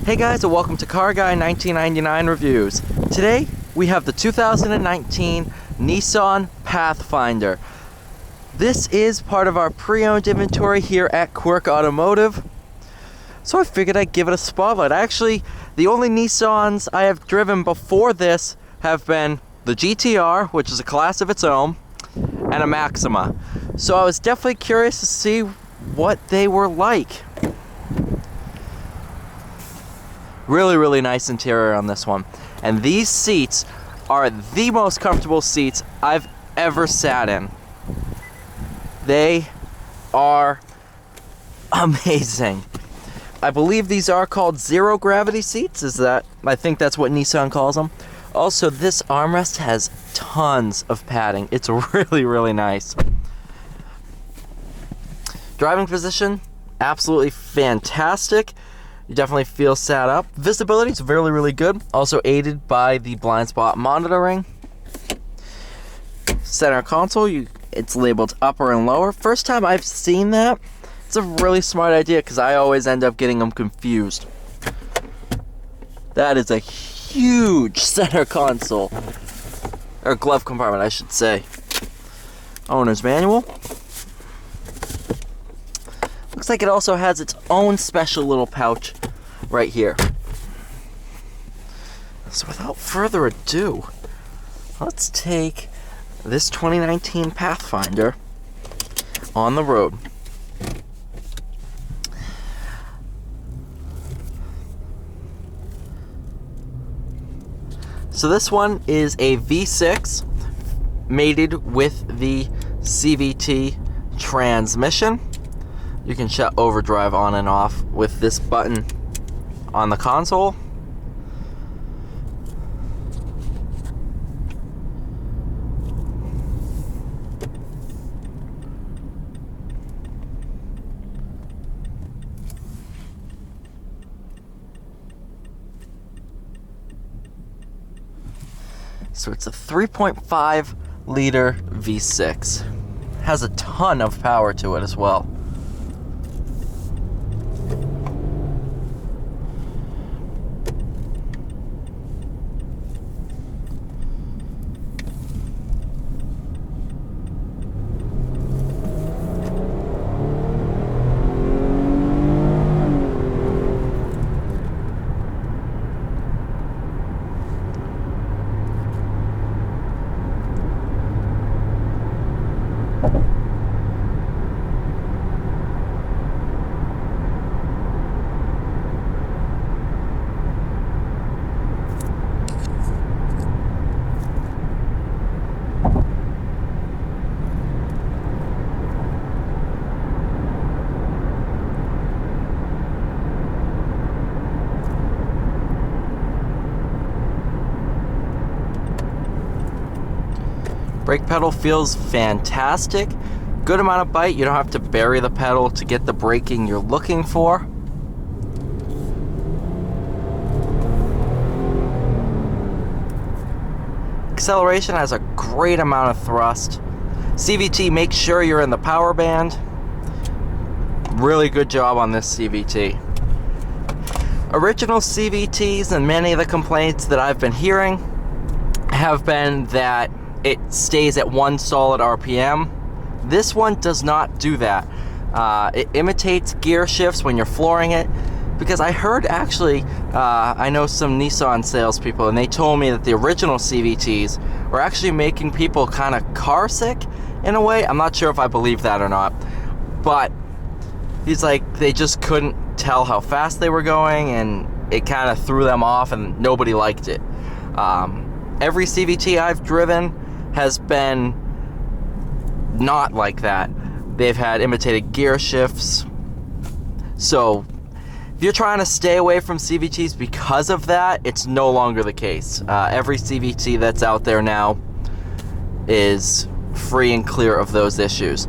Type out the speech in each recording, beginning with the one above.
Hey guys, and welcome to Car Guy 1999 Reviews. Today we have the 2019 Nissan Pathfinder. This is part of our pre-owned inventory here at Quirk Automotive, so I figured I'd give it a spotlight. Actually, the only Nissans I have driven before this have been the GTR, which is a class of its own, and a Maxima. So I was definitely curious to see what they were like. Really nice interior on this one. And these seats are the most comfortable seats I've ever sat in. They are amazing. I believe these are called zero gravity seats. I think that's what Nissan calls them. Also, this armrest has tons of padding. It's really nice. Driving position, absolutely fantastic. You definitely feel sat up. Visibility is really good. Also aided by the blind spot monitoring. Center console, it's labeled upper and lower. First time I've seen that. It's a really smart idea because I always end up getting them confused. That is a huge center console. Or glove compartment, I should say. Owner's manual. Looks like it also has its own special little pouch right here. So without further ado, let's take this 2019 Pathfinder on the road. So this one is a V6 mated with the CVT transmission. You can shut overdrive on and off with this button on the console. So it's a 3.5 liter V6. Has a ton of power to it as well. Brake pedal feels fantastic. Good amount of bite. You don't have to bury the pedal to get the braking you're looking for. Acceleration has a great amount of thrust. CVT, make sure you're in the power band. Really good job on this CVT. Original CVTs and many of the complaints that I've been hearing have been that it stays at one solid RPM. This one does not do that. It imitates gear shifts when you're flooring it, because I heard actually, I know some Nissan salespeople, and they told me that the original CVTs were actually making people kind of car sick in a way. I'm not sure if I believe that or not, but he's like, they just couldn't tell how fast they were going, and it kind of threw them off, and nobody liked it. Every CVT I've driven has been not like that. They've had imitated gear shifts. So if you're trying to stay away from CVTs because of that, it's no longer the case. Every CVT that's out there now is free and clear of those issues.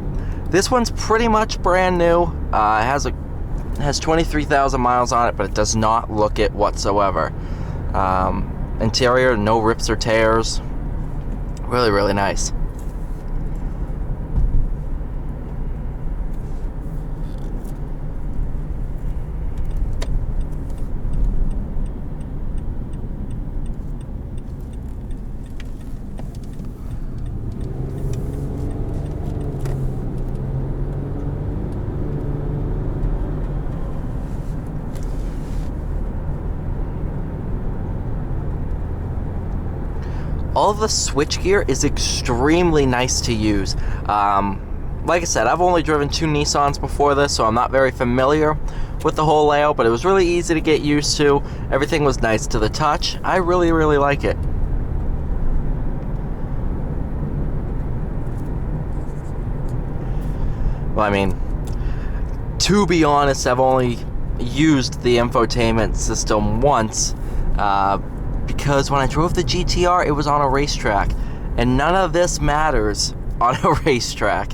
This one's pretty much brand new. It has 23,000 miles on it, but it does not look it whatsoever. Interior, no rips or tears. Really nice. All of the switchgear is extremely nice to use. Like I said, I've only driven 2 Nissans before this, so I'm not very familiar with the whole layout, but it was really easy to get used to. Everything was nice to the touch. I really, really like it. Well, I mean, to be honest, I've only used the infotainment system once, because when I drove the GTR, it was on a racetrack, and none of this matters on a racetrack.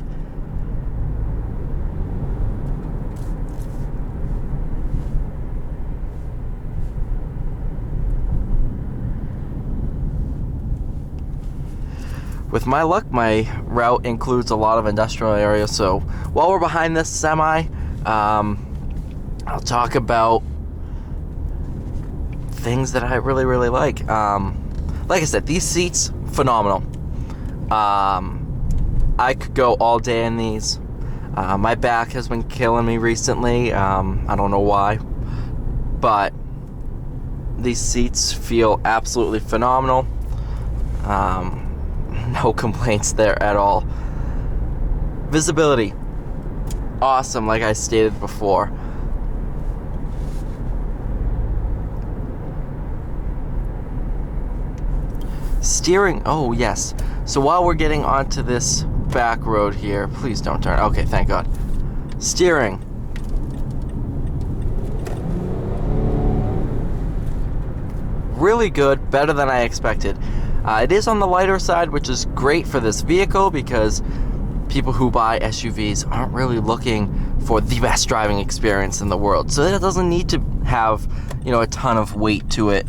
With my luck, my route includes a lot of industrial areas, so while we're behind this semi, I'll talk about things that I really, really like. Like I said, these seats, phenomenal. I could go all day in these. My back has been killing me recently. I don't know why, but these seats feel absolutely phenomenal. No complaints there at all. Visibility, awesome, like I stated before. Steering, oh yes. So while we're getting onto this back road here, please don't turn. Okay, thank God. Steering. Really good, better than I expected. It is on the lighter side, which is great for this vehicle because people who buy SUVs aren't really looking for the best driving experience in the world. So it doesn't need to have, you know, a ton of weight to it.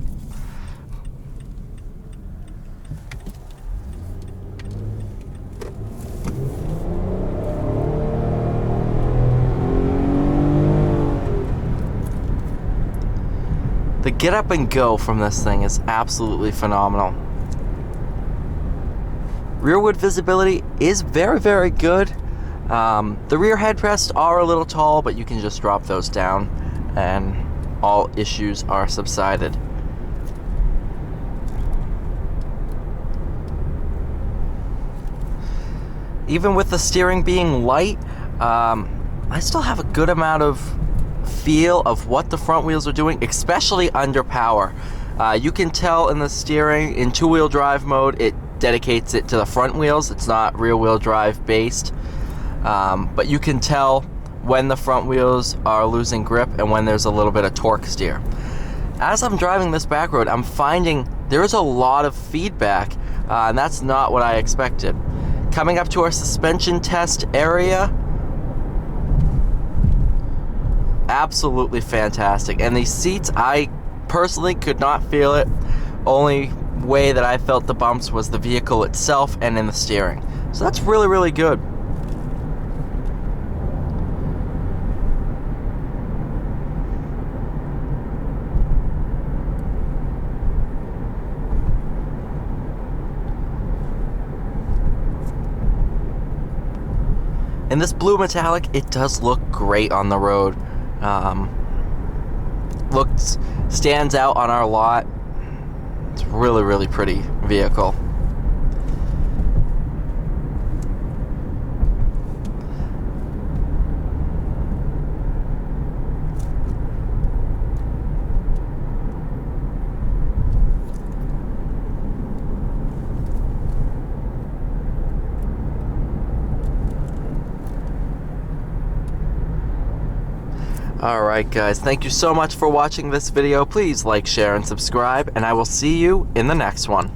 The get up and go from this thing is absolutely phenomenal. Rearward visibility is very, very good. The rear headrests are a little tall, but you can just drop those down and all issues are subsided. Even with the steering being light, I still have a good amount of feel of what the front wheels are doing, especially under power. You can tell in the steering, in 2-wheel drive mode, it dedicates it to the front wheels. It's not rear-wheel drive based, but you can tell when the front wheels are losing grip and when there's a little bit of torque steer. As I'm driving this back road, I'm finding there's a lot of feedback, and that's not what I expected. Coming up to our suspension test area, absolutely fantastic. And these seats, I personally could not feel it. Only way that I felt the bumps was the vehicle itself and in the steering. So that's really, really good. In this blue metallic, it does look great on the road. Stands out on our lot. It's a really, really pretty vehicle. Alright guys, thank you so much for watching this video. Please like, share, and subscribe, and I will see you in the next one.